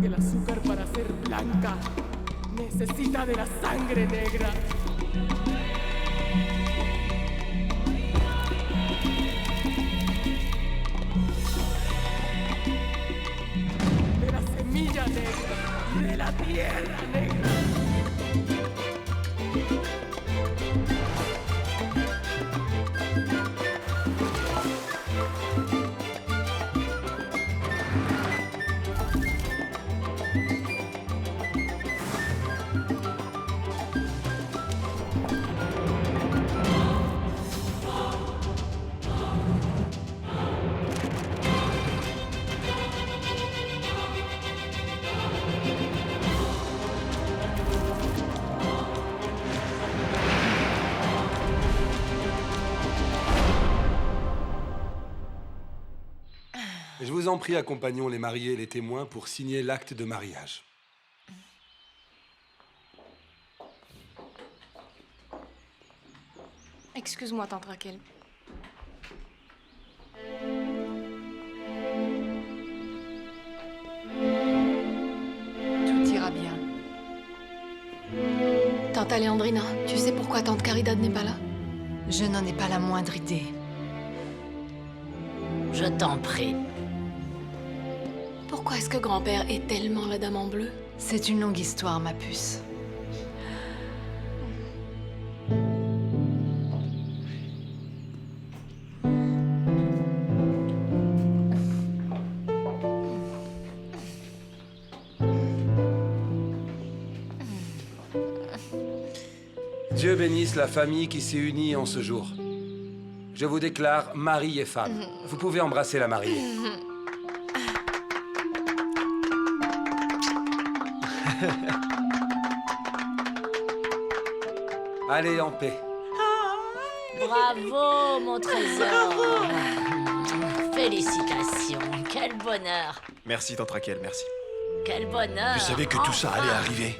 Que el azúcar para ser blanca necesita de la sangre negra. De la semilla negra y de la tierra negra. Je vous en prie, accompagnons les mariés et les témoins pour signer l'acte de mariage. Excuse-moi, tante Raquel. Tout ira bien. Tante Alejandrina, tu sais pourquoi tante Caridad n'est pas là? Je n'en ai pas la moindre idée. Je t'en prie. Pourquoi est-ce que grand-père est tellement la dame en bleu? C'est une longue histoire, ma puce. Dieu bénisse la famille qui s'est unie en ce jour. Je vous déclare mari et femme. Vous pouvez embrasser la mariée. Allez, en paix. Bravo, mon trésor. Félicitations. Quel bonheur. Merci, tante Raquel, merci. Quel bonheur. Je savais que tout ça allait arriver.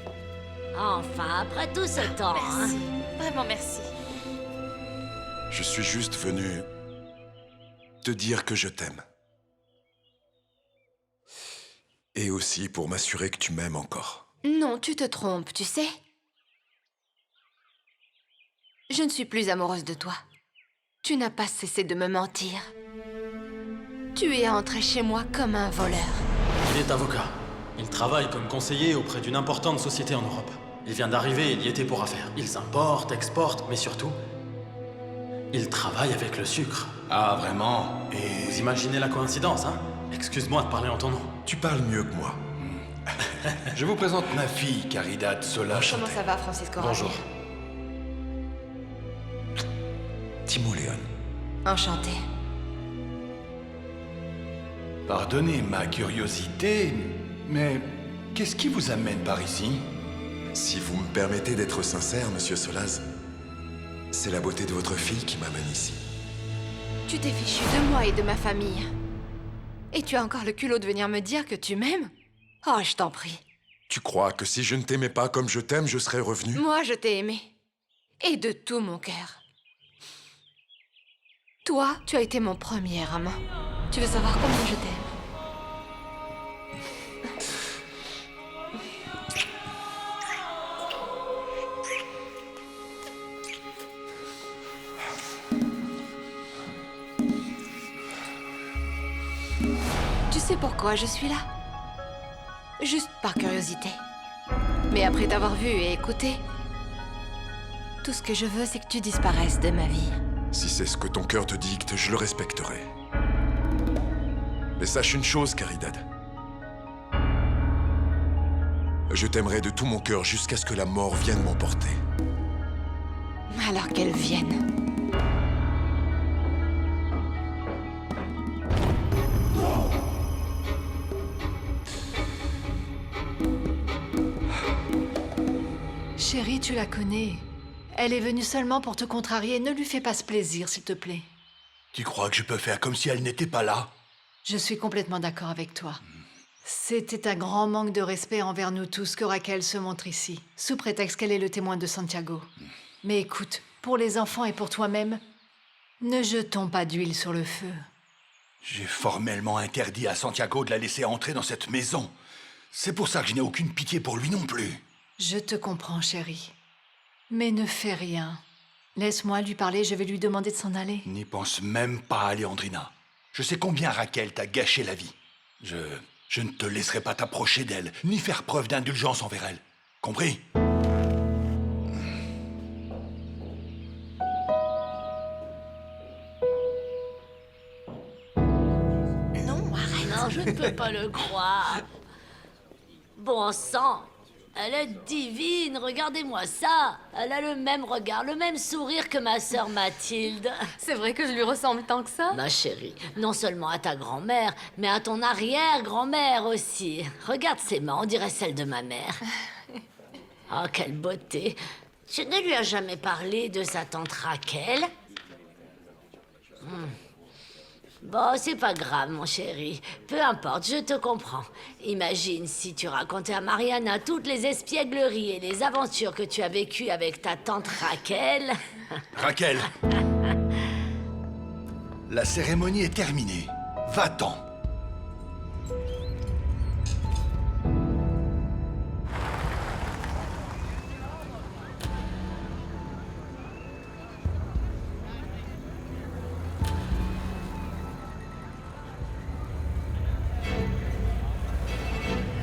Enfin, après tout ce temps. Merci. Vraiment merci. Je suis juste venu te dire que je t'aime. Et aussi pour m'assurer que tu m'aimes encore. Non, tu te trompes, tu sais. Je ne suis plus amoureuse de toi. Tu n'as pas cessé de me mentir. Tu es entré chez moi comme un voleur. Il est avocat. Il travaille comme conseiller auprès d'une importante société en Europe. Il vient d'arriver et il y était pour affaire. Ils importent, exportent, mais surtout, ils travaillent avec le sucre. Ah, vraiment? Et... Vous imaginez la coïncidence, hein? Excuse-moi de parler en ton nom. Tu parles mieux que moi. Je vous présente ma fille, Caridad Sola. Comment ça va, Francisco? Bonjour. Timo Leon. Enchanté. Pardonnez ma curiosité, mais qu'est-ce qui vous amène par ici? Si vous me permettez d'être sincère, monsieur Solaz, c'est la beauté de votre fille qui m'amène ici. Tu t'es fichu de moi et de ma famille. Et tu as encore le culot de venir me dire que tu m'aimes? Oh, je t'en prie. Tu crois que si je ne t'aimais pas comme je t'aime, je serais revenu? Moi, je t'ai aimé. Et de tout mon cœur. Toi, tu as été mon premier amant. Tu veux savoir combien je t'aime? Tu sais pourquoi je suis là? Juste par curiosité. Mais après t'avoir vu et écouté, tout ce que je veux, c'est que tu disparaisses de ma vie. Si c'est ce que ton cœur te dicte, je le respecterai. Mais sache une chose, Caridad. Je t'aimerai de tout mon cœur jusqu'à ce que la mort vienne m'emporter. Alors qu'elle vienne. Chérie, tu la connais. Elle est venue seulement pour te contrarier. Ne lui fais pas ce plaisir, s'il te plaît. Tu crois que je peux faire comme si elle n'était pas là? Je suis complètement d'accord avec toi. C'était un grand manque de respect envers nous tous que Raquel se montre ici, sous prétexte qu'elle est le témoin de Santiago. Mais écoute, pour les enfants et pour toi-même, ne jetons pas d'huile sur le feu. J'ai formellement interdit à Santiago de la laisser entrer dans cette maison. C'est pour ça que je n'ai aucune pitié pour lui non plus. Je te comprends, chérie. Mais ne fais rien. Laisse-moi lui parler, je vais lui demander de s'en aller. N'y pense même pas, Alejandrina. Je sais combien Raquel t'a gâché la vie. Je ne te laisserai pas t'approcher d'elle, ni faire preuve d'indulgence envers elle. Compris? Non, arrête. Non, je ne peux pas le croire. Bon sang, elle est divine, regardez-moi ça. Elle a le même regard, le même sourire que ma sœur Mathilde. C'est vrai que je lui ressemble tant que ça? Ma chérie, non seulement à ta grand-mère, mais à ton arrière-grand-mère aussi. Regarde ses mains, on dirait celles de ma mère. Oh, quelle beauté. Tu ne lui as jamais parlé de sa tante Raquel? Bon, c'est pas grave, mon chéri. Peu importe, je te comprends. Imagine si tu racontais à Mariana toutes les espiègleries et les aventures que tu as vécues avec ta tante Raquel. Raquel! La cérémonie est terminée. Va-t'en.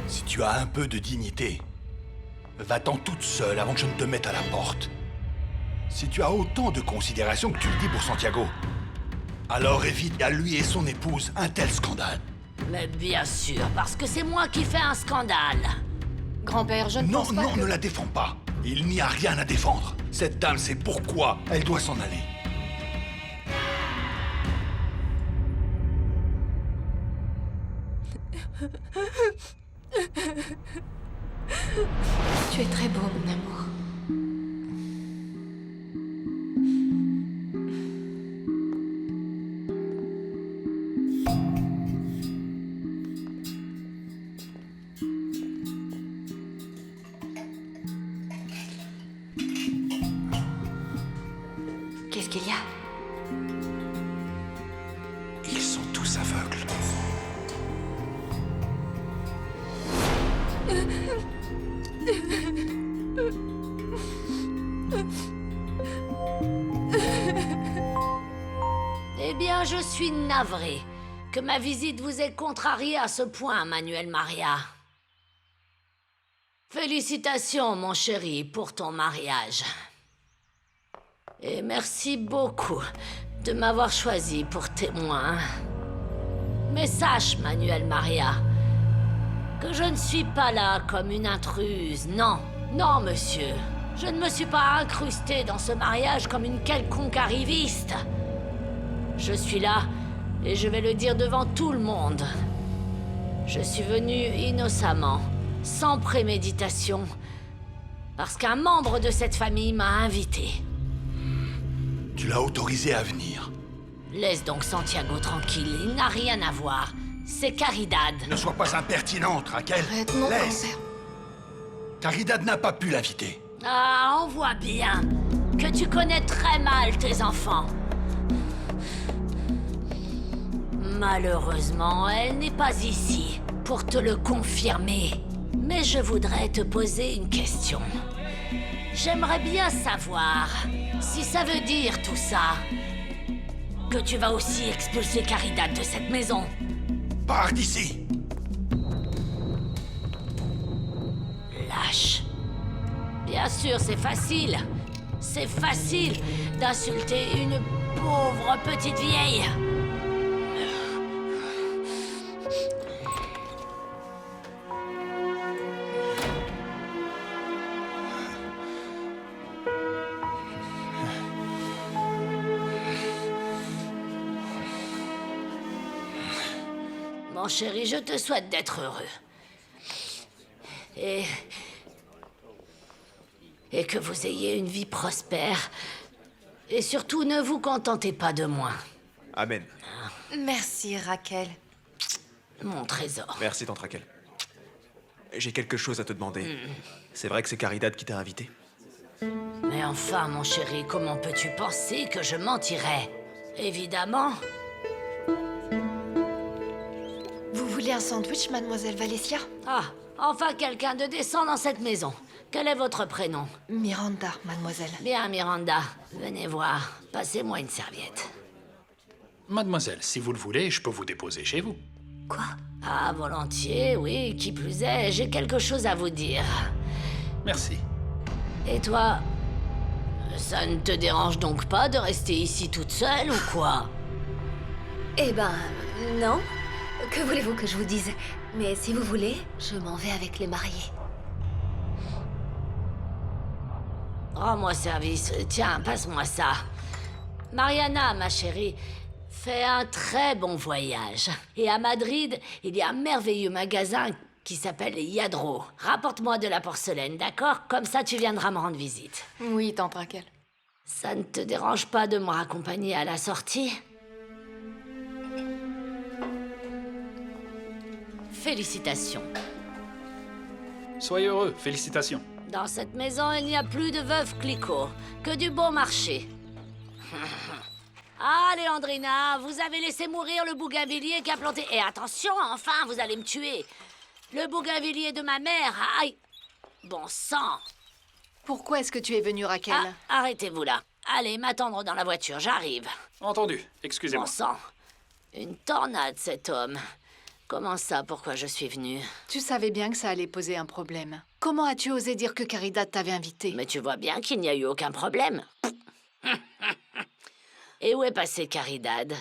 Si tu as un peu de dignité, va-t'en toute seule avant que je ne te mette à la porte. Si tu as autant de considération que tu le dis pour Santiago, alors évite à lui et son épouse un tel scandale. Mais bien sûr, parce que c'est moi qui fais un scandale. Grand-père, je ne Non, pense pas non, que... ne la défends pas. Il n'y a rien à défendre. Cette dame sait pourquoi elle doit s'en aller. Tu es très beau, mon amour. Qu'est-ce qu'il y a? Ils sont tous aveugles. Eh bien, je suis navrée que ma visite vous ait contrarié à ce point, Manuel Maria. Félicitations, mon chéri, pour ton mariage. Et merci beaucoup de m'avoir choisi pour témoin. Mais sache, Manuel Maria, que je ne suis pas là comme une intruse. Non, non, monsieur. Je ne me suis pas incrustée dans ce mariage comme une quelconque arriviste. Je suis là, et je vais le dire devant tout le monde. Je suis venue innocemment, sans préméditation, parce qu'un membre de cette famille m'a invité. Tu l'as autorisé à venir. Laisse donc Santiago tranquille, il n'a rien à voir. C'est Caridad. Ne sois pas impertinente, Raquel. Arrête, non, Laisse. grand-père. Caridad n'a pas pu l'inviter. Ah, on voit bien que tu connais très mal tes enfants. Malheureusement, elle n'est pas ici pour te le confirmer. Mais je voudrais te poser une question. J'aimerais bien savoir si ça veut dire tout ça que tu vas aussi expulser Caridad de cette maison. Pars d'ici. Lâche. Bien sûr, c'est facile. C'est facile d'insulter une pauvre petite vieille. Mon chéri, je te souhaite d'être heureux. Et que vous ayez une vie prospère. Et surtout, ne vous contentez pas de moi. Amen. Merci, Raquel. Mon trésor. Merci, tante Raquel. J'ai quelque chose à te demander. C'est vrai que c'est Caridad qui t'a invité? Mais enfin, mon chéri, comment peux-tu penser que je mentirais? Évidemment. Vous voulez un sandwich, mademoiselle Valencia? Ah, Enfin quelqu'un de décent dans cette maison. Quel est votre prénom? Miranda, mademoiselle. Bien, Miranda. Venez voir. Passez-moi une serviette. Mademoiselle, si vous le voulez, je peux vous déposer chez vous. Quoi? Ah, volontiers, oui. Qui plus est, j'ai quelque chose à vous dire. Merci. Et toi? Ça ne te dérange donc pas de rester ici toute seule ou quoi? Eh ben, non. Que voulez-vous que je vous dise? Mais si vous voulez, je m'en vais avec les mariés. Rends-moi service. Tiens, passe-moi ça. Mariana, ma chérie, fais un très bon voyage. Et à Madrid, il y a un merveilleux magasin qui s'appelle Yadro. Rapporte-moi de la porcelaine, d'accord? Comme ça, tu viendras me rendre visite. Oui, tante Raquel. Ça ne te dérange pas de me raccompagner à la sortie? Félicitations. Soyez heureux, félicitations. Dans cette maison, il n'y a plus de veuve Clicquot, que du bon marché. Ah, Léandrina, vous avez laissé mourir le bougainvillier qui a planté... Et attention, enfin, vous allez me tuer. Le bougainvillier de ma mère, aïe. Bon sang. Pourquoi est-ce que tu es venue, Raquel? Ah, arrêtez-vous là. Allez, m'attendre dans la voiture, j'arrive. Entendu, Bon excusez-moi. sang. Une tornade, cet homme. Comment ça, pourquoi je suis venue? Tu savais bien que ça allait poser un problème. Comment as-tu osé dire que Caridad t'avait invité? Mais tu vois bien qu'il n'y a eu aucun problème. Et où est passée Caridad?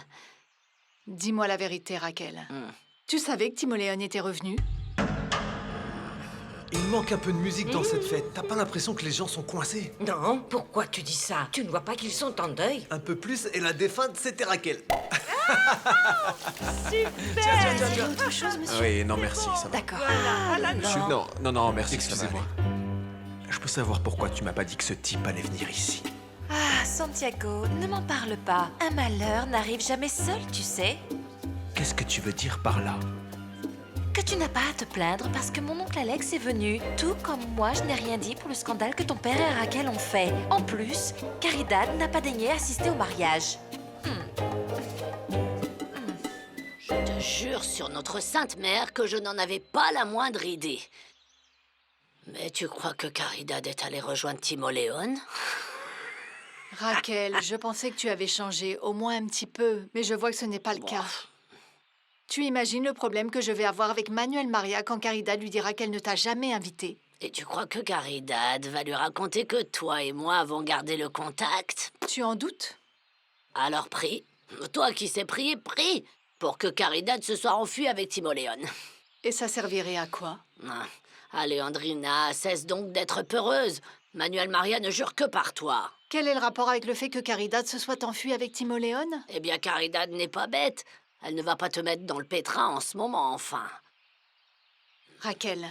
Dis-moi la vérité, Raquel. Tu savais que Timoléon était revenu? Il manque un peu de musique dans cette fête. T'as pas l'impression que les gens sont coincés? Non, pourquoi tu dis ça? Tu ne vois pas qu'ils sont en deuil? Un peu plus, et la défunte, c'était Raquel. Super! Tiens. Autre chose, monsieur? Oui, non, merci, ça va. D'accord. Non, merci, Excusez-moi. ça va aller. Je peux savoir pourquoi tu m'as pas dit que ce type allait venir ici? Ah, Santiago, ne m'en parle pas. Un malheur n'arrive jamais seul, tu sais. Qu'est-ce que tu veux dire par là? Que tu n'as pas à te plaindre parce que mon oncle Alex est venu. Tout comme moi, je n'ai rien dit pour le scandale que ton père et Raquel ont fait. En plus, Caridad n'a pas daigné assister au mariage. Je te jure sur notre sainte mère que je n'en avais pas la moindre idée. Mais tu crois que Caridad est allée rejoindre Timoléon? Raquel, je pensais que tu avais changé, au moins un petit peu, mais je vois que ce n'est pas le cas. Tu imagines le problème que je vais avoir avec Manuel Maria quand Caridad lui dira qu'elle ne t'a jamais invité? Et tu crois que Caridad va lui raconter que toi et moi avons gardé le contact? Tu en doutes? Alors prie. Toi qui sais prier, prie pour que Caridad se soit enfuie avec Timoléon. Et ça servirait à quoi? Allez, Andrina, cesse donc d'être peureuse. Manuel Maria ne jure que par toi. Quel est le rapport avec le fait que Caridad se soit enfuie avec Timoléon? Eh bien, Caridad n'est pas bête. Elle ne va pas te mettre dans le pétrin en ce moment, enfin. Raquel,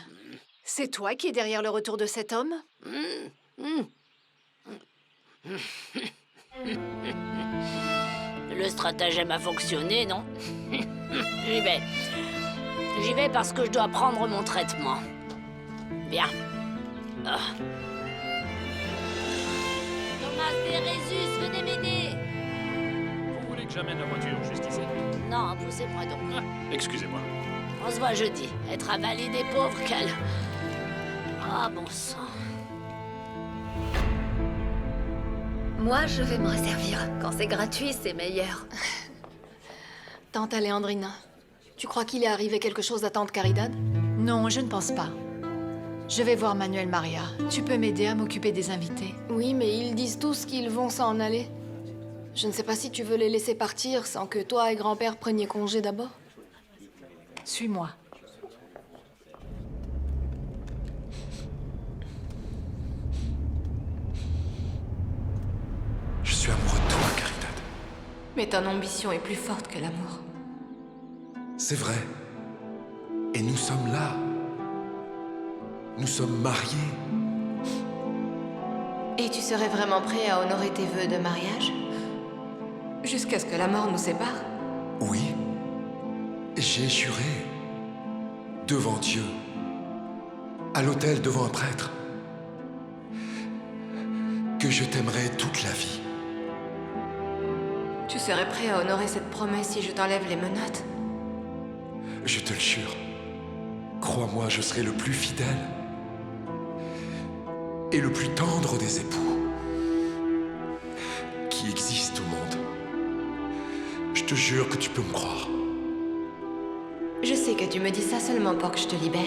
c'est toi qui es derrière le retour de cet homme? Le stratagème a fonctionné, non? J'y vais. J'y vais parce que je dois prendre mon traitement. Bien. Thomas Dérésus, venez m'aider. Vous voulez que j'amène la voiture jusqu'ici? Non, poussez-moi donc. Excusez-moi. On se voit jeudi. Être invalide et pauvre, quelle... Ah, bon sang. Moi, je vais me resservir. Quand c'est gratuit, c'est meilleur. Tante Léandrina, tu crois qu'il est arrivé quelque chose à tante Caridad? Non, je ne pense pas. Je vais voir Manuel Maria. Tu peux m'aider à m'occuper des invités? Oui, mais ils disent tous qu'ils vont s'en aller. Je ne sais pas si tu veux les laisser partir sans que toi et grand-père preniez congé d'abord. Suis-moi. Je suis amoureux de toi, Caridad. Mais ton ambition est plus forte que l'amour. C'est vrai. Et nous sommes là. Nous sommes mariés. Et tu serais vraiment prêt à honorer tes vœux de mariage? Jusqu'à ce que la mort nous sépare? Oui. J'ai juré. Devant Dieu. À l'autel devant un prêtre. Que je t'aimerai toute la vie. Tu serais prêt à honorer cette promesse si je t'enlève les menottes? Je te le jure. crois-moi, je serai le plus fidèle et le plus tendre des époux qui existent au monde. Je te jure que tu peux me croire. Je sais que tu me dis ça seulement pour que je te libère.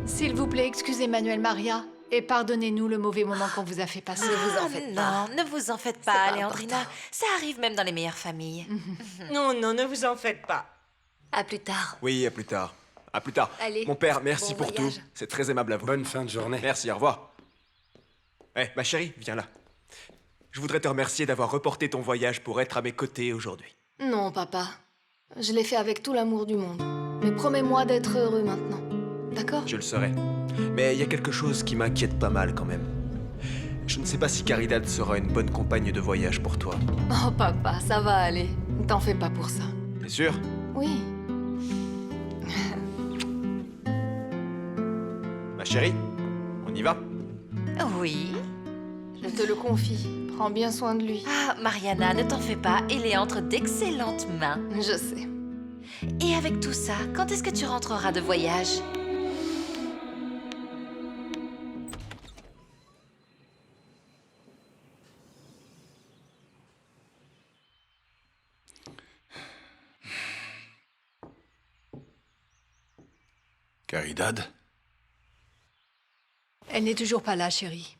S'il vous plaît, excusez Manuel Maria et pardonnez-nous le mauvais moment qu'on vous a fait passer. Ne vous en faites pas. Non, ne vous en faites pas, Léandrina. Ça arrive même dans les meilleures familles. Non, non, ne vous en faites pas. À plus tard. Oui, à plus tard. À plus tard. Allez, Mon père, merci bon pour voyage. tout. C'est très aimable à vous. Bonne fin de journée. Merci, au revoir. Eh, ma chérie, viens là. Je voudrais te remercier d'avoir reporté ton voyage pour être à mes côtés aujourd'hui. Non, papa. Je l'ai fait avec tout l'amour du monde. Mais promets-moi d'être heureux maintenant. D'accord? Je le serai. Mais il y a quelque chose qui m'inquiète pas mal quand même. Je ne sais pas si Caridad sera une bonne compagne de voyage pour toi. Oh, papa, ça va aller. T'en fais pas pour ça. T'es sûr? Oui. Ma chérie, on y va? Oui. Je te le confie. Prends bien soin de lui. Ah, Mariana, ne t'en fais pas. Il est entre d'excellentes mains. Je sais. Et avec tout ça, quand est-ce que tu rentreras de voyage? Caridad? Elle n'est toujours pas là, chérie.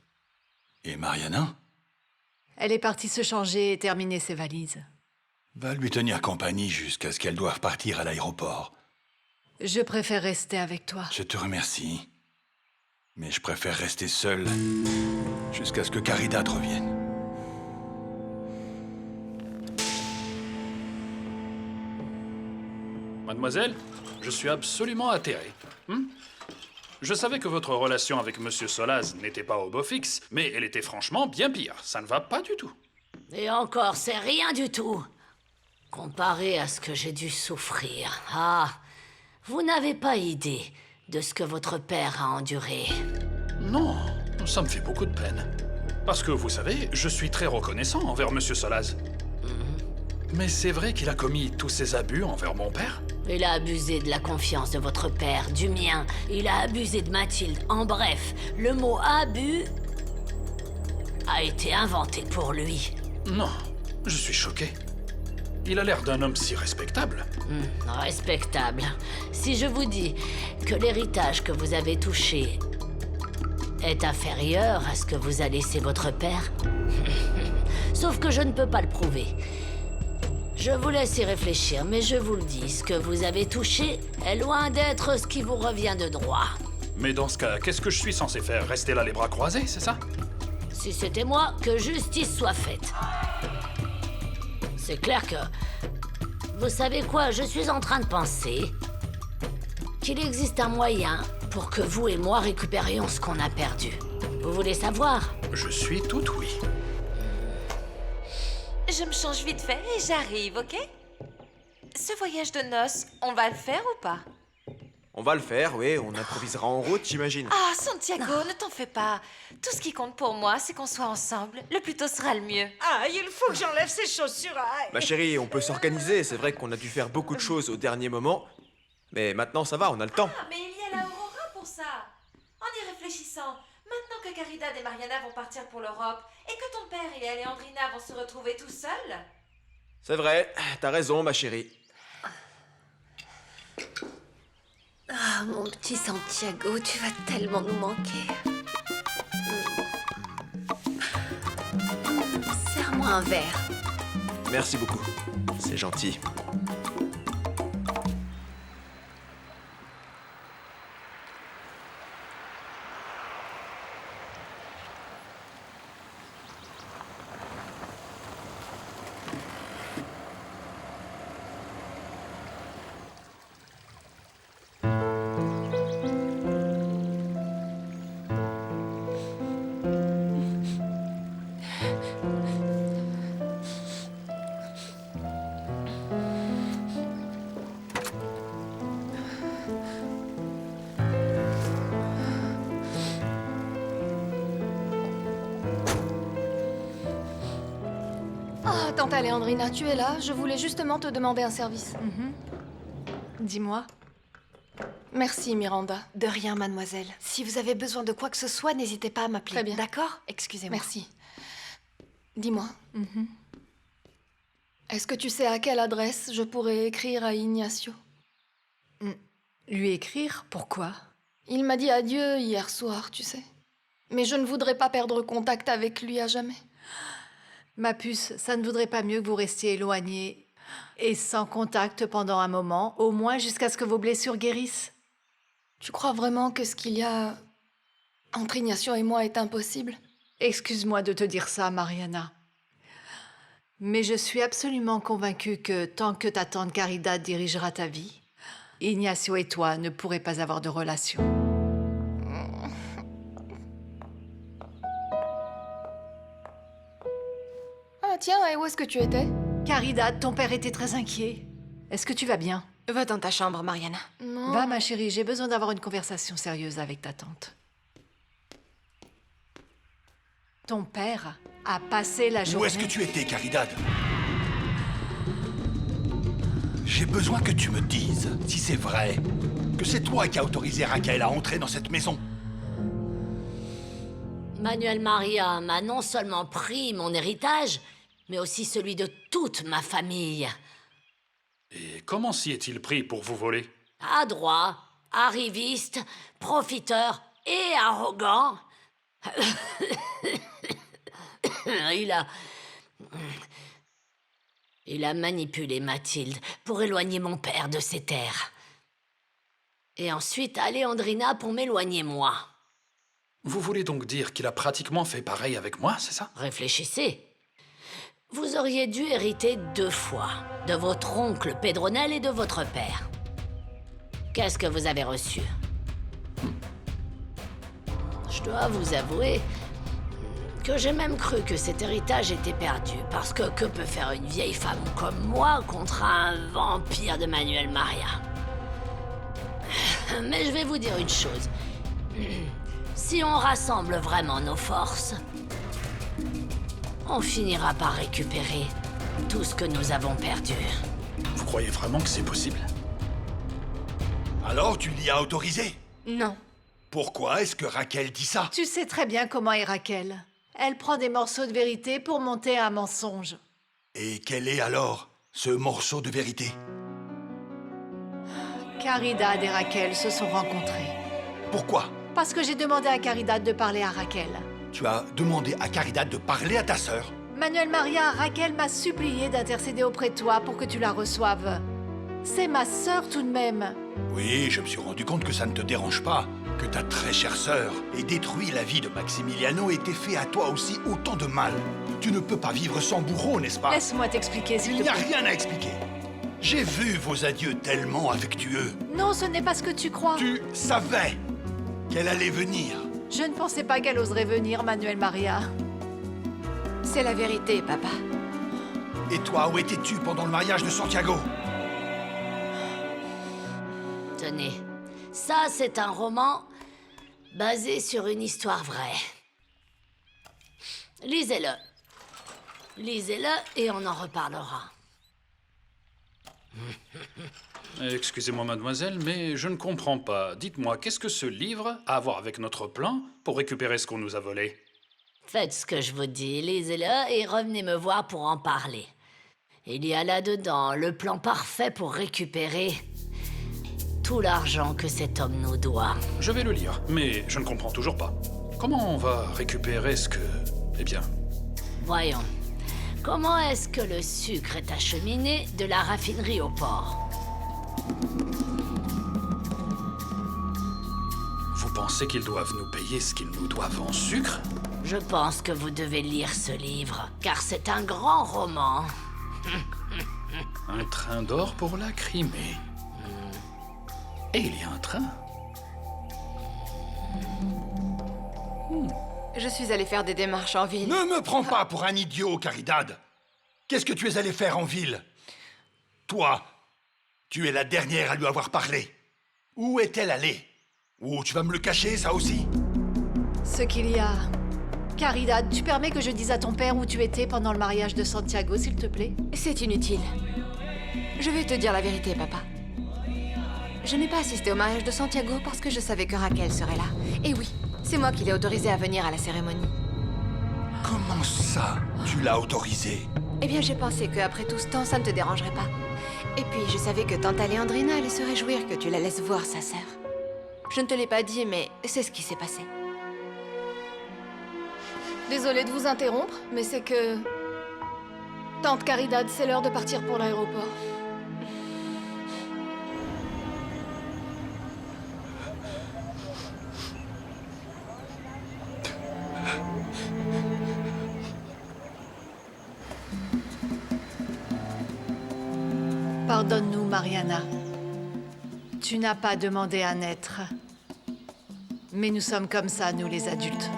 Et Mariana? Elle est partie se changer et terminer ses valises. Va lui tenir compagnie jusqu'à ce qu'elle doive partir à l'aéroport. Je préfère rester avec toi. Je te remercie. Mais je préfère rester seul jusqu'à ce que Caridad revienne. Mademoiselle, je suis absolument atterré. Je savais que votre relation avec Monsieur Solaz n'était pas au beau fixe, mais elle était franchement bien pire. Ça ne va pas du tout. Et encore, c'est rien du tout. Comparé à ce que j'ai dû souffrir. Ah, vous n'avez pas idée de ce que votre père a enduré. Non, ça me fait beaucoup de peine. Parce que, vous savez, je suis très reconnaissant envers Monsieur Solaz. Mais c'est vrai qu'il a commis tous ces abus envers mon père? Il a abusé de la confiance de votre père, du mien. Il a abusé de Mathilde. En bref, le mot abus a été inventé pour lui. Non, je suis choqué. Il a l'air d'un homme si respectable. Respectable. Si je vous dis que l'héritage que vous avez touché est inférieur à ce que vous a laissé votre père, sauf que je ne peux pas le prouver. Je vous laisse y réfléchir, mais je vous le dis, ce que vous avez touché est loin d'être ce qui vous revient de droit. Mais dans ce cas, qu'est-ce que je suis censé faire? Rester là les bras croisés, c'est ça? Si c'était moi, que justice soit faite. C'est clair que... Vous savez quoi, je suis en train de penser qu'il existe un moyen pour que vous et moi récupérions ce qu'on a perdu. Vous voulez savoir? Je suis tout oui. Je me change vite fait et j'arrive, ok? Ce voyage de noces, on va le faire ou pas? On va le faire, oui, on improvisera en route, j'imagine. Ah, Santiago, ne t'en fais pas. Tout ce qui compte pour moi, c'est qu'on soit ensemble. Le plus tôt sera le mieux. Ah, il faut que j'enlève ces chaussures. Ma chérie, on peut s'organiser, c'est vrai qu'on a dû faire beaucoup de choses au dernier moment. Mais maintenant, ça va, on a le temps. Ah, mais il y a la Aurora pour ça. En y réfléchissant, maintenant que Caridad et Mariana vont partir pour l'Europe et que ton père et Alejandrina vont se retrouver tout seuls... C'est vrai, t'as raison, ma chérie. Ah, mon petit Santiago, tu vas tellement nous manquer. Serre-moi un verre. Merci beaucoup, c'est gentil. Tante Alejandrina, tu es là? Je voulais justement te demander un service. Dis-moi. Merci, Miranda. De rien, mademoiselle. Si vous avez besoin de quoi que ce soit, n'hésitez pas à m'appeler. Très bien. D'accord? Excusez-moi. Merci. Dis-moi. Est-ce que tu sais à quelle adresse je pourrais écrire à Ignacio? Lui écrire? Pourquoi? Il m'a dit adieu hier soir, tu sais. Mais je ne voudrais pas perdre contact avec lui à jamais. Ma puce, ça ne voudrait pas mieux que vous restiez éloignés et sans contact pendant un moment, au moins jusqu'à ce que vos blessures guérissent. Tu crois vraiment que ce qu'il y a entre Ignacio et moi est impossible? Excuse-moi de te dire ça, Mariana. Mais je suis absolument convaincue que tant que ta tante Caridad dirigera ta vie, Ignacio et toi ne pourrez pas avoir de relation. Ah tiens, et où est-ce que tu étais? Caridad, ton père était très inquiet. Est-ce que tu vas bien? Va dans ta chambre, Mariana. Non. Va, ma chérie, j'ai besoin d'avoir une conversation sérieuse avec ta tante. Ton père a passé la journée... Où est-ce que tu étais, Caridad? J'ai besoin que tu me dises si c'est vrai que c'est toi qui as autorisé Raquel à entrer dans cette maison. Manuel Maria m'a non seulement pris mon héritage, mais aussi celui de toute ma famille. Et comment s'y est-il pris pour vous voler? Adroit, arriviste, profiteur et arrogant. Il a manipulé Mathilde pour éloigner mon père de ses terres. Et ensuite Alejandrina pour m'éloigner moi. Vous voulez donc dire qu'il a pratiquement fait pareil avec moi, c'est ça? Réfléchissez. Vous auriez dû hériter 2 fois, de votre oncle Pedronel et de votre père. Qu'est-ce que vous avez reçu? Je dois vous avouer que j'ai même cru que cet héritage était perdu, parce que peut faire une vieille femme comme moi contre un vampire de Manuel Maria? Mais je vais vous dire une chose. Si on rassemble vraiment nos forces, on finira par récupérer tout ce que nous avons perdu. Vous croyez vraiment que c'est possible? Alors tu l'y as autorisé? Non. Pourquoi est-ce que Raquel dit ça? Tu sais très bien comment est Raquel. Elle prend des morceaux de vérité pour monter un mensonge. Et quel est alors ce morceau de vérité? Caridad et Raquel se sont rencontrés. Pourquoi? Parce que j'ai demandé à Caridad de parler à Raquel. Tu as demandé à Caridad de parler à ta sœur? Manuel Maria, Raquel m'a supplié d'intercéder auprès de toi pour que tu la reçoives. C'est ma sœur tout de même. Oui, je me suis rendu compte que ça ne te dérange pas, que ta très chère sœur ait détruit la vie de Maximiliano et t'ait fait à toi aussi autant de mal. Tu ne peux pas vivre sans bourreau, n'est-ce pas? Laisse-moi t'expliquer, s'il te plaît. Il n'y a rien à expliquer. J'ai vu vos adieux tellement affectueux. Non, ce n'est pas ce que tu crois. Tu savais qu'elle allait venir. Je ne pensais pas qu'elle oserait venir, Manuel Maria. C'est la vérité, papa. Et toi, où étais-tu pendant le mariage de Santiago? Tenez, ça c'est un roman basé sur une histoire vraie. Lisez-le. Lisez-le et on en reparlera. Excusez-moi, mademoiselle, mais je ne comprends pas. Dites-moi, qu'est-ce que ce livre a à voir avec notre plan pour récupérer ce qu'on nous a volé? Faites ce que je vous dis, lisez-le et revenez me voir pour en parler. Il y a là-dedans le plan parfait pour récupérer tout l'argent que cet homme nous doit. Je vais le lire, mais je ne comprends toujours pas. Comment on va récupérer ce que... Eh bien... Voyons. Comment est-ce que le sucre est acheminé de la raffinerie au port? Vous pensez qu'ils doivent nous payer ce qu'ils nous doivent en sucre? Je pense que vous devez lire ce livre, car c'est un grand roman. Un train d'or pour la Crimée. Et il y a un train. Je suis allée faire des démarches en ville. Ne me prends pas pour un idiot, Caridad. Qu'est-ce que tu es allé faire en ville? Toi, tu es la dernière à lui avoir parlé. Où est-elle allée? Ou tu vas me le cacher, ça aussi? Ce qu'il y a, Caridad, tu permets que je dise à ton père où tu étais pendant le mariage de Santiago, s'il te plaît? C'est inutile. Je vais te dire la vérité, papa. Je n'ai pas assisté au mariage de Santiago parce que je savais que Raquel serait là. Et oui, c'est moi qui l'ai autorisé à venir à la cérémonie. Comment ça, tu l'as autorisé? Eh bien, j'ai pensé qu'après tout ce temps, ça ne te dérangerait pas. Et puis, je savais que tante Alejandrina allait se réjouir que tu la laisses voir sa sœur. Je ne te l'ai pas dit, mais c'est ce qui s'est passé. Désolée de vous interrompre, mais c'est que... Tante Caridad, c'est l'heure de partir pour l'aéroport. Pardonne-nous, Mariana. Tu n'as pas demandé à naître. Mais nous sommes comme ça, nous les adultes.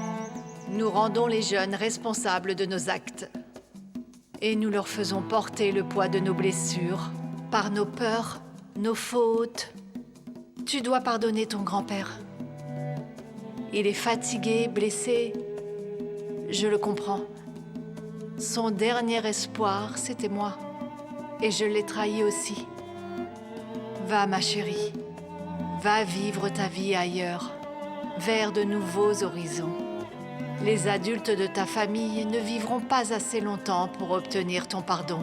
Nous rendons les jeunes responsables de nos actes. Et nous leur faisons porter le poids de nos blessures, par nos peurs, nos fautes. Tu dois pardonner ton grand-père. Il est fatigué, blessé. Je le comprends. Son dernier espoir, c'était moi. Et je l'ai trahi aussi. Va, ma chérie. Va vivre ta vie ailleurs, vers de nouveaux horizons. Les adultes de ta famille ne vivront pas assez longtemps pour obtenir ton pardon.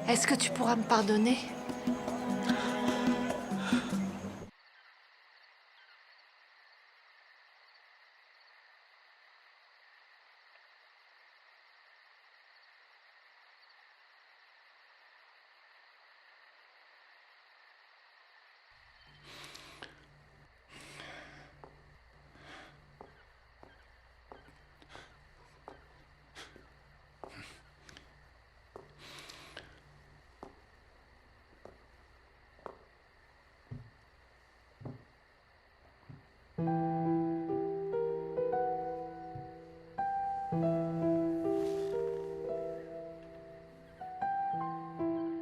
Est-ce que tu pourras me pardonner ?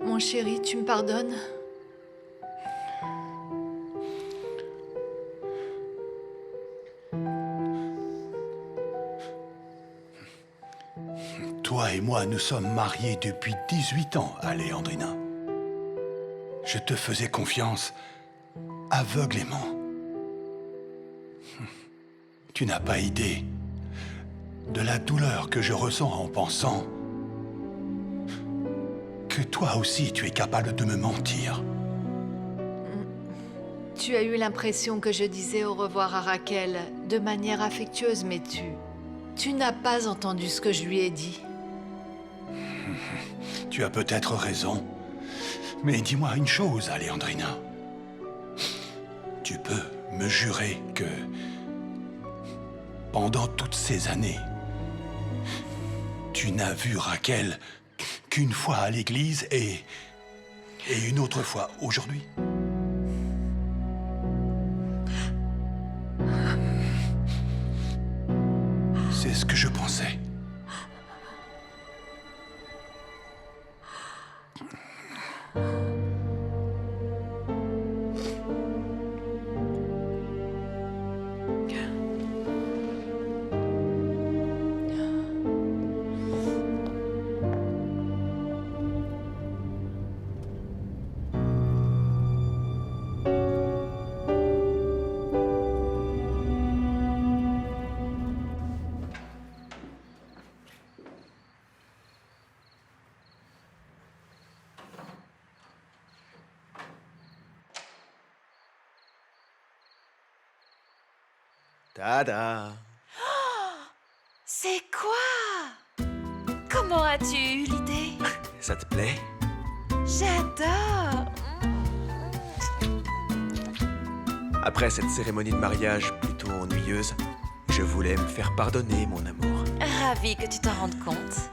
Mon chéri, tu me pardonnes ? Toi et moi, nous sommes mariés depuis 18 ans, Alejandrina. Je te faisais confiance aveuglément. Tu n'as pas idée de la douleur que je ressens en pensant que toi aussi tu es capable de me mentir. Tu as eu l'impression que je disais au revoir à Raquel de manière affectueuse, mais tu n'as pas entendu ce que je lui ai dit. Tu as peut-être raison. Mais dis-moi une chose, Alejandrina. Tu peux me jurer que pendant toutes ces années, tu n'as vu Raquel qu'une fois à l'église et une autre fois aujourd'hui? C'est ce que je pensais. Tada! C'est quoi? Comment as-tu eu l'idée? Ça te plaît? J'adore! Après cette cérémonie de mariage plutôt ennuyeuse, je voulais me faire pardonner, mon amour. Ravie que tu t'en rendes compte.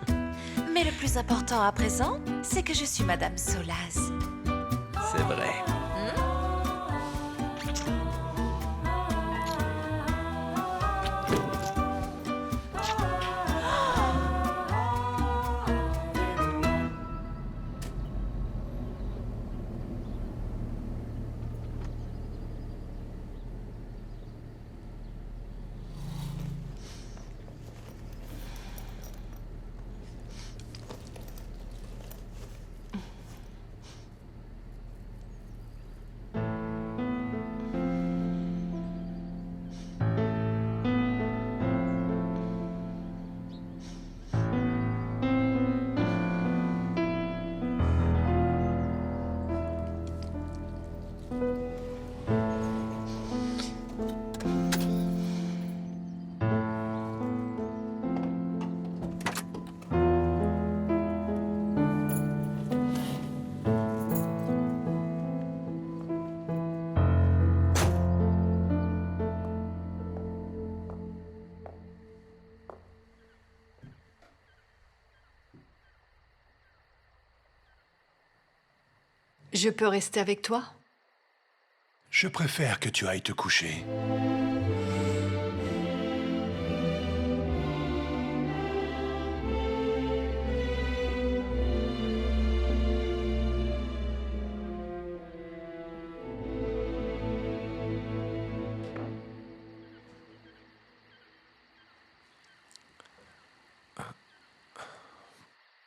Mais le plus important à présent, c'est que je suis Madame Solaz. C'est vrai. Je peux rester avec toi? Je préfère que tu ailles te coucher.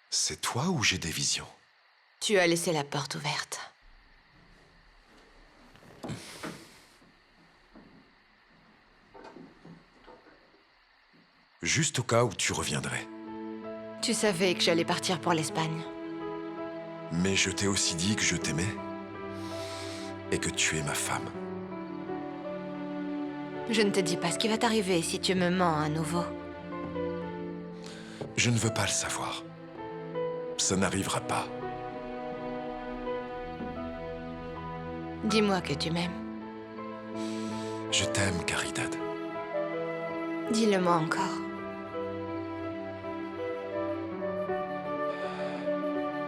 C'est toi ou j'ai des visions? Tu as laissé la porte ouverte. Juste au cas où tu reviendrais. Tu savais que j'allais partir pour l'Espagne. Mais je t'ai aussi dit que je t'aimais. Et que tu es ma femme. Je ne te dis pas ce qui va t'arriver si tu me mens à nouveau. Je ne veux pas le savoir. Ça n'arrivera pas. Dis-moi que tu m'aimes. Je t'aime, Caridad. Dis-le-moi encore.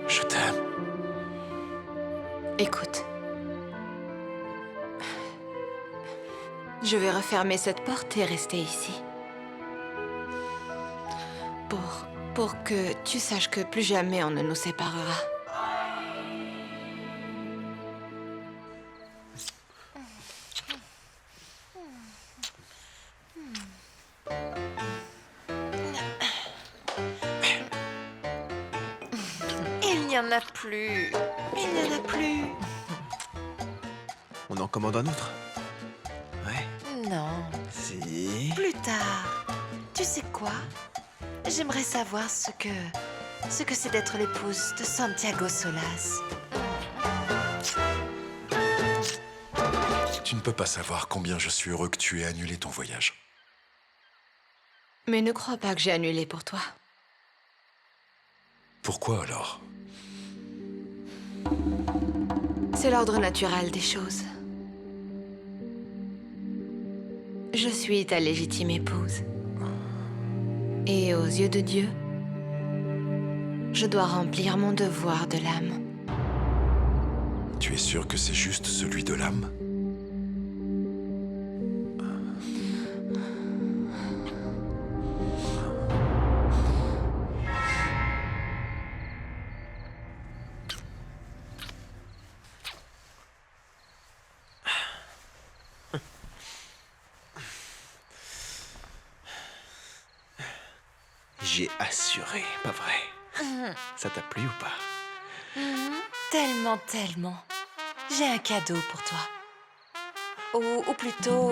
Je t'aime. Écoute. Je vais refermer cette porte et rester ici. Pour que tu saches que plus jamais on ne nous séparera. Il n'y en a plus. Il n'y en a plus. On en commande un autre? Ouais. Non. Si. Plus tard. Tu sais quoi? J'aimerais savoir ce que c'est d'être l'épouse de Santiago Solas. Tu ne peux pas savoir combien je suis heureux que tu aies annulé ton voyage. Mais ne crois pas que j'ai annulé pour toi. Pourquoi alors? C'est l'ordre naturel des choses. Je suis ta légitime épouse. Et aux yeux de Dieu, je dois remplir mon devoir de l'âme. Tu es sûr que c'est juste celui de l'âme? J'ai assuré, pas vrai? Ça t'a plu ou pas? Tellement, tellement. J'ai un cadeau pour toi. Ou plutôt,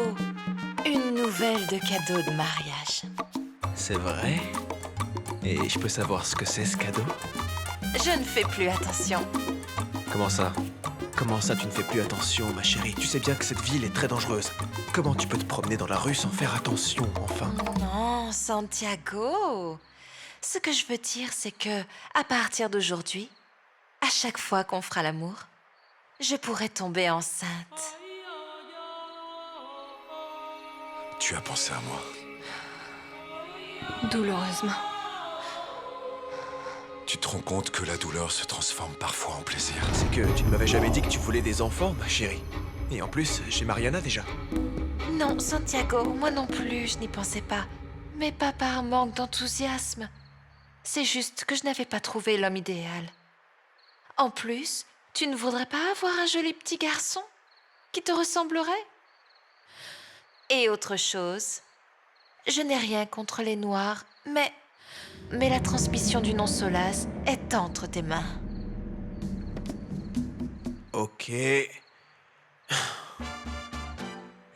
une nouvelle de cadeau de mariage. C'est vrai? Et je peux savoir ce que c'est, ce cadeau? Je ne fais plus attention. Comment ça? Comment ça, tu ne fais plus attention, ma chérie? Tu sais bien que cette ville est très dangereuse. Comment tu peux te promener dans la rue sans faire attention, enfin? Non, Santiago. Ce que je veux dire, c'est que, à partir d'aujourd'hui, à chaque fois qu'on fera l'amour, je pourrai tomber enceinte. Tu as pensé à moi. Douloureusement. Tu te rends compte que la douleur se transforme parfois en plaisir? C'est que tu ne m'avais jamais dit que tu voulais des enfants, ma chérie. Et en plus, j'ai Mariana déjà. Non, Santiago, moi non plus, je n'y pensais pas. Mais pas par manque d'enthousiasme. C'est juste que je n'avais pas trouvé l'homme idéal. En plus, tu ne voudrais pas avoir un joli petit garçon qui te ressemblerait? Et autre chose, je n'ai rien contre les Noirs, mais la transmission du nom Solas est entre tes mains. Ok.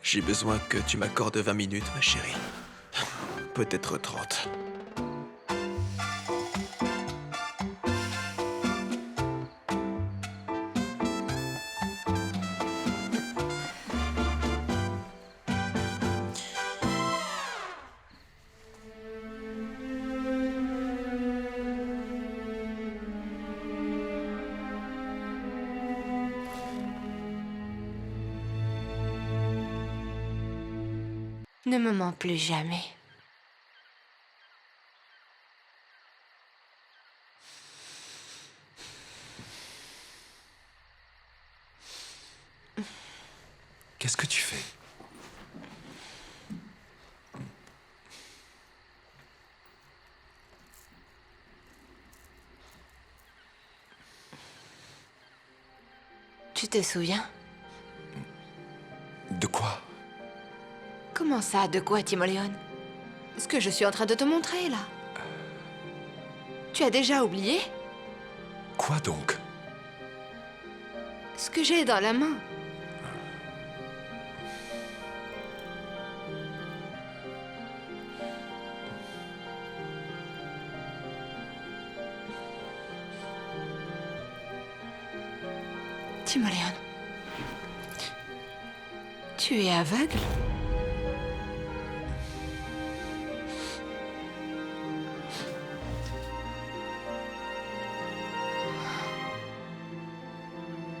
J'ai besoin que tu m'accordes 20 minutes, ma chérie. Peut-être 30. Ne me mens plus jamais. tu fais. Tu te souviens? De quoi? Comment ça, de quoi, Timoléon? Ce que je suis en train de te montrer, là. Tu as déjà oublié? Quoi donc? Ce que j'ai dans la main. Timoléon. Tu es aveugle?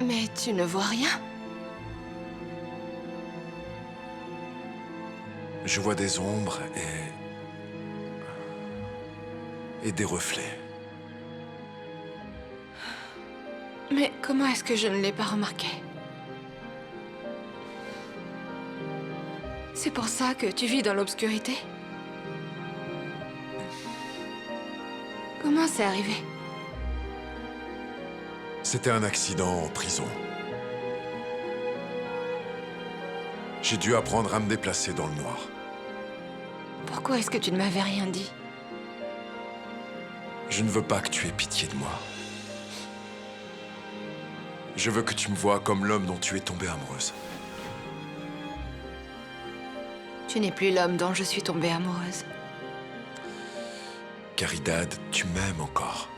Mais tu ne vois rien? Je vois des ombres et des reflets. Mais comment est-ce que je ne l'ai pas remarqué? C'est pour ça que tu vis dans l'obscurité? Comment c'est arrivé? C'était un accident en prison. J'ai dû apprendre à me déplacer dans le noir. Pourquoi est-ce que tu ne m'avais rien dit? Je ne veux pas que tu aies pitié de moi. Je veux que tu me vois comme l'homme dont tu es tombée amoureuse. Tu n'es plus l'homme dont je suis tombée amoureuse. Caridad, tu m'aimes encore.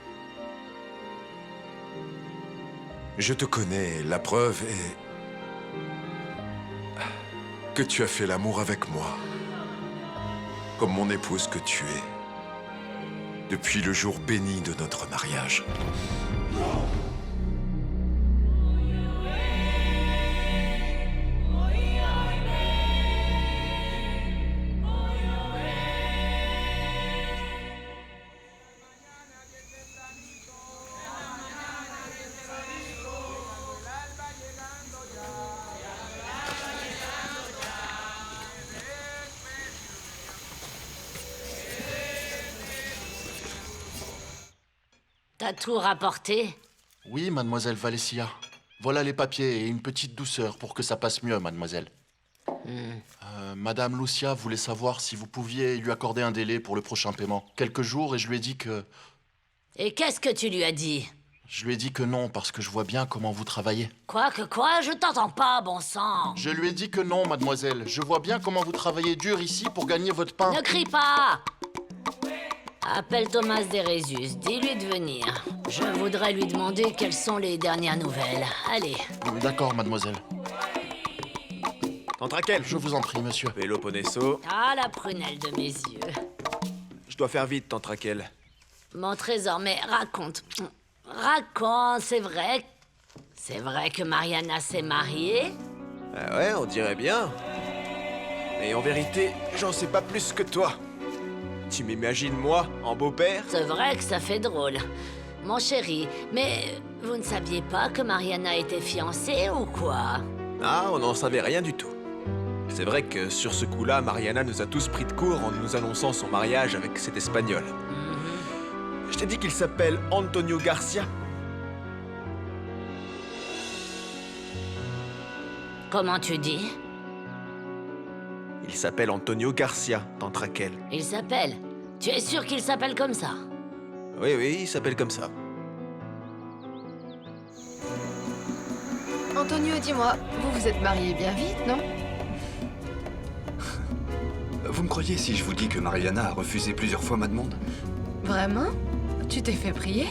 Je te connais, la preuve est que tu as fait l'amour avec moi, comme mon épouse que tu es, depuis le jour béni de notre mariage. T'as tout rapporté? Oui, mademoiselle Valencia. Voilà les papiers et une petite douceur pour que ça passe mieux, mademoiselle. Madame Lucia voulait savoir si vous pouviez lui accorder un délai pour le prochain paiement. Quelques jours et je lui ai dit que... Et qu'est-ce que tu lui as dit? Je lui ai dit que non, parce que je vois bien comment vous travaillez. Quoi? Je t'entends pas, bon sang. Je lui ai dit que non, mademoiselle. Je vois bien comment vous travaillez dur ici pour gagner votre pain. Ne crie pas! Appelle Thomas Derezus, dis-lui de venir. Je voudrais lui demander quelles sont les dernières nouvelles. Allez. D'accord, mademoiselle. Tantrakel. Je vous en prie, monsieur. Peloponneso. Ah, la prunelle de mes yeux. Je dois faire vite, Tantrakel. Mon trésor, mais raconte. Raconte, c'est vrai. C'est vrai que Mariana s'est mariée? Ah ouais, on dirait bien. Mais en vérité, j'en sais pas plus que toi. Tu m'imagines, moi, en beau-père? C'est vrai que ça fait drôle. Mon chéri, mais vous ne saviez pas que Mariana était fiancée ou quoi? Ah, on n'en savait rien du tout. C'est vrai que sur ce coup-là, Mariana nous a tous pris de court en nous annonçant son mariage avec cet Espagnol. Je t'ai dit qu'il s'appelle Antonio Garcia. Comment tu dis? Il s'appelle Antonio Garcia, Tantrakel. Il s'appelle? Tu es sûr qu'il s'appelle comme ça? Oui, il s'appelle comme ça. Antonio, dis-moi, vous vous êtes mariés bien vite, non? Vous me croyez si je vous dis que Mariana a refusé plusieurs fois ma demande? Vraiment? Tu t'es fait prier?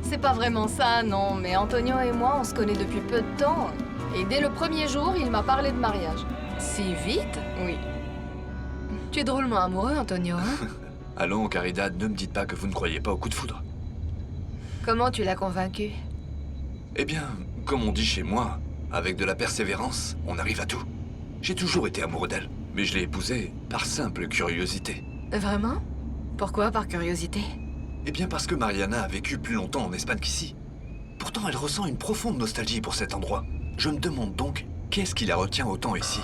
C'est pas vraiment ça, non, mais Antonio et moi, on se connaît depuis peu de temps. Et dès le premier jour, il m'a parlé de mariage. Si vite? Oui. Tu es drôlement amoureux, Antonio, hein? Allons, Caridad, ne me dites pas que vous ne croyez pas au coup de foudre. Comment tu l'as convaincu? Eh bien, comme on dit chez moi, avec de la persévérance, on arrive à tout. J'ai toujours été amoureux d'elle, mais je l'ai épousée par simple curiosité. Vraiment? Pourquoi par curiosité? Eh bien parce que Mariana a vécu plus longtemps en Espagne qu'ici. Pourtant, elle ressent une profonde nostalgie pour cet endroit. Je me demande donc Qu'est-ce qui la retient autant ici?